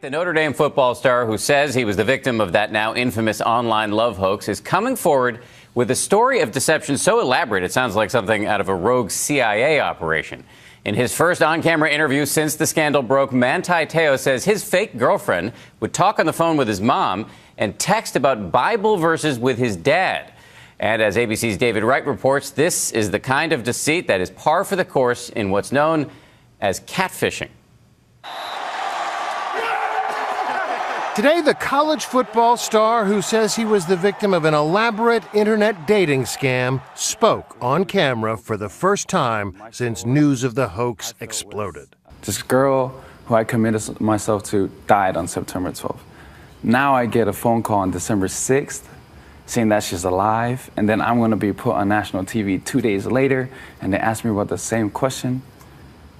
The Notre Dame football star who says he was the victim of that now infamous online love hoax is coming forward with a story of deception so elaborate it sounds like something out of a rogue CIA operation. In his first on-camera interview since the scandal broke, Manti Te'o says his fake girlfriend would talk on the phone with his mom and text about Bible verses with his dad. And as ABC's David Wright reports, this is the kind of deceit that is par for the course in what's known as catfishing. Today, the college football star who says he was the victim of an elaborate internet dating scam spoke on camera for the first time since news of the hoax exploded. This girl who I committed myself to died on September 12th. Now I get a phone call on December 6th saying that she's alive, and then I'm going to be put on national TV 2 days later, and they ask me about the same question.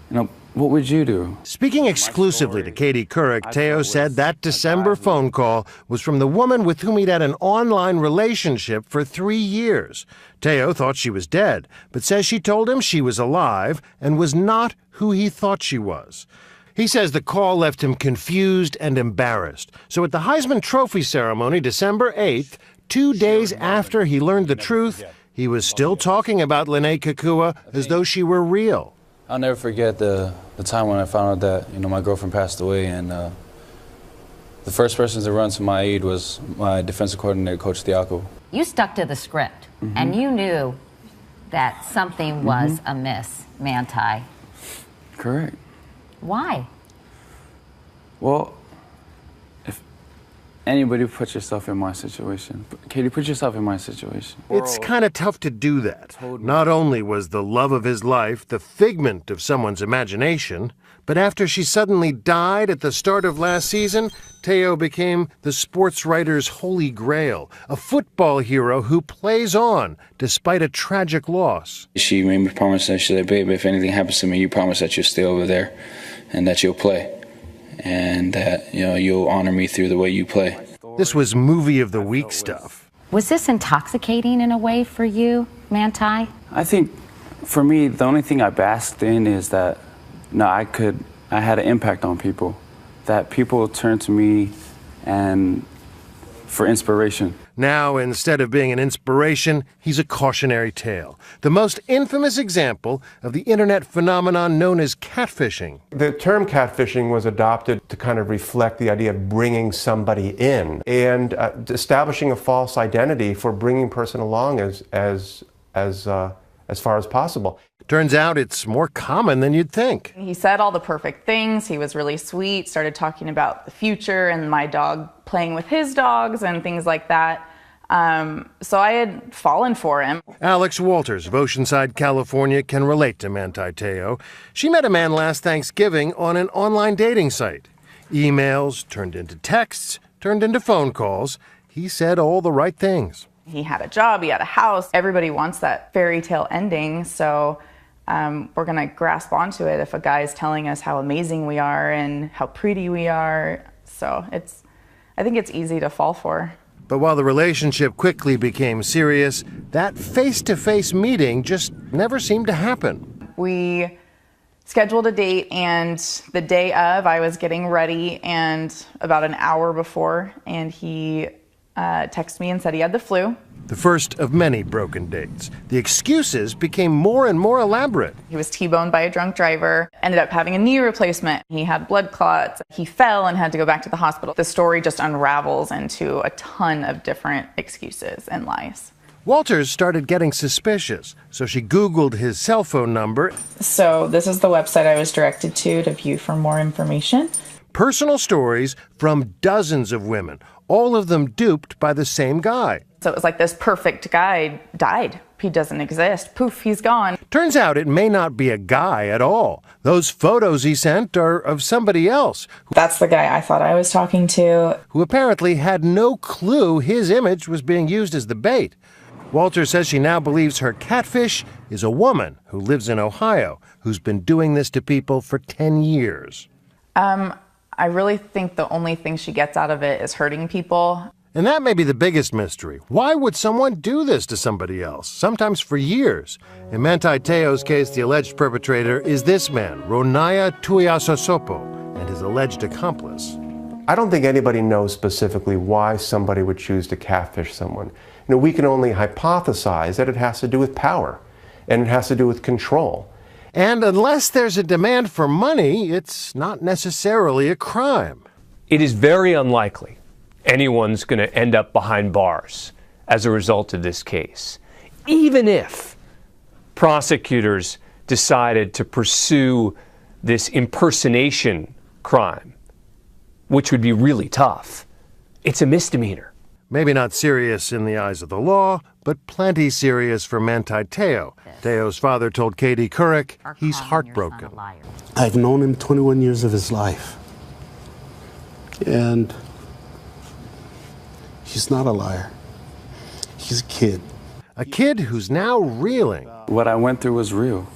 You know, what would you do? Speaking exclusively to Katie Couric, Te'o said that December phone call was from the woman with whom he'd had an online relationship for 3 years. Te'o thought she was dead, but says she told him she was alive and was not who he thought she was. He says the call left him confused and embarrassed. So at the Heisman Trophy ceremony, December 8th, 2 days after he learned the truth, he was still talking about Lene Kekua as though she were real. I'll never forget the time when I found out that, my girlfriend passed away, and the first person to run to my aid was my defensive coordinator, Coach Diaco. You stuck to the script, and you knew that something was amiss, Manti. Correct. Why? Well, if anybody put yourself in my situation, Katie, put yourself in my situation. It's kind of tough to do that. Not only was the love of his life the figment of someone's imagination, but after she suddenly died at the start of last season, Te'o became the sports writer's holy grail, a football hero who plays on despite a tragic loss. She made me promise that she's like, babe, if anything happens to me, you promise that you'll stay over there and that you'll play. And that, you'll honor me through the way you play. This was movie of the week stuff. Was this intoxicating in a way for you, Manti? I think, for me, the only thing I basked in is that, I had an impact on people. That people turned to me and for inspiration. Now, instead of being an inspiration, he's a cautionary tale. The most infamous example of the internet phenomenon known as catfishing. The term catfishing was adopted to kind of reflect the idea of bringing somebody in and establishing a false identity for bringing a person along as far as possible. Turns out it's more common than you'd think. He said all the perfect things. He was really sweet, started talking about the future and my dog playing with his dogs and things like that. So I had fallen for him. Alex Walters of Oceanside, California, can relate to Manti Te'o. She met a man last Thanksgiving on an online dating site. Emails turned into texts, turned into phone calls. He said all the right things. He had a job, he had a house. Everybody wants that fairy tale ending, so we're going to grasp onto it if a guy is telling us how amazing we are and how pretty we are. So I think it's easy to fall for. But while the relationship quickly became serious, that face-to-face meeting just never seemed to happen. We scheduled a date, and the day of, I was getting ready, and about an hour before, and he texted me and said he had the flu. The first of many broken dates. The excuses became more and more elaborate. He was T-boned by a drunk driver, ended up having a knee replacement. He had blood clots. He fell and had to go back to the hospital. The story just unravels into a ton of different excuses and lies. Walters started getting suspicious, so she Googled his cell phone number. So this is the website I was directed to view for more information. Personal stories from dozens of women, all of them duped by the same guy. So it was like this perfect guy died. He doesn't exist. Poof, he's gone. Turns out it may not be a guy at all. Those photos he sent are of somebody else. That's the guy I thought I was talking to. Who apparently had no clue his image was being used as the bait. Walter says she now believes her catfish is a woman who lives in Ohio, who's been doing this to people for 10 years. I really think the only thing she gets out of it is hurting people. And that may be the biggest mystery. Why would someone do this to somebody else, sometimes for years? In Manti Te'o's case, the alleged perpetrator is this man, Ronaya Tuiasosopo, and his alleged accomplice. I don't think anybody knows specifically why somebody would choose to catfish someone. We can only hypothesize that it has to do with power, and it has to do with control. And unless there's a demand for money, it's not necessarily a crime. It is very unlikely anyone's going to end up behind bars as a result of this case, even if prosecutors decided to pursue this impersonation crime, which would be really tough. It's a misdemeanor. Maybe not serious in the eyes of the law, but plenty serious for Manti Te'o. Te'o's father told Katie Couric he's heartbroken. I've known him 21 years of his life. And he's not a liar. He's a kid. A kid who's now reeling. What I went through was real.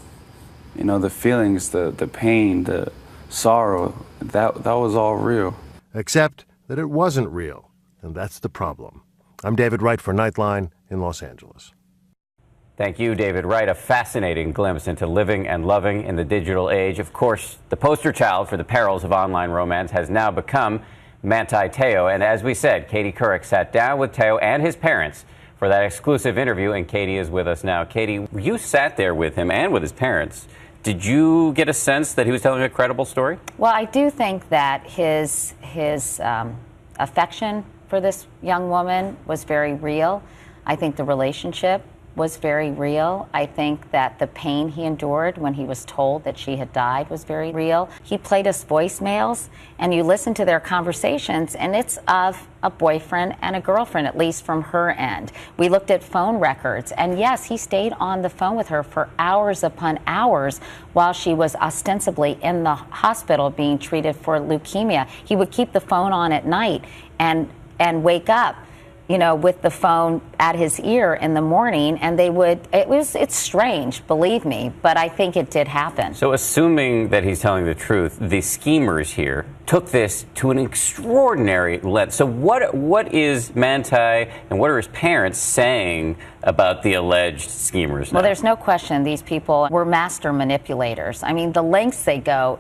The feelings, the pain, the sorrow, that was all real. Except that it wasn't real, and that's the problem. I'm David Wright for Nightline in Los Angeles. Thank you, David Wright. A fascinating glimpse into living and loving in the digital age. Of course, the poster child for the perils of online romance has now become Manti Te'o. And as we said, Katie Couric sat down with Te'o and his parents for that exclusive interview, and Katie is with us now. Katie, you sat there with him and with his parents. Did you get a sense that he was telling a credible story? Well, I do think that his affection for this young woman was very real. I think the relationship was very real. I think that the pain he endured when he was told that she had died was very real. He played us voicemails, and you listen to their conversations, and it's of a boyfriend and a girlfriend, at least from her end. We looked at phone records, and yes, he stayed on the phone with her for hours upon hours while she was ostensibly in the hospital being treated for leukemia. He would keep the phone on at night and wake up, with the phone at his ear in the morning, and it's strange, believe me, but I think it did happen. So assuming that he's telling the truth, the schemers here took this to an extraordinary length. So what is Manti and what are his parents saying about the alleged schemers now? Well, there's no question these people were master manipulators. I mean, the lengths they go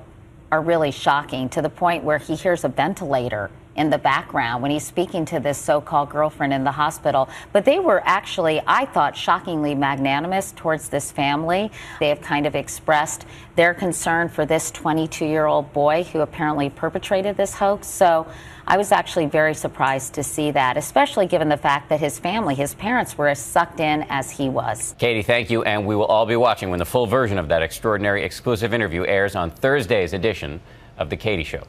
are really shocking, to the point where he hears a ventilator in the background when he's speaking to this so-called girlfriend in the hospital. But they were actually, I thought, shockingly magnanimous towards this family. They have kind of expressed their concern for this 22-year-old boy who apparently perpetrated this hoax. So I was actually very surprised to see that, especially given the fact that his family, his parents, were as sucked in as he was. Katie, thank you, and we will all be watching when the full version of that extraordinary exclusive interview airs on Thursday's edition of The Katie Show.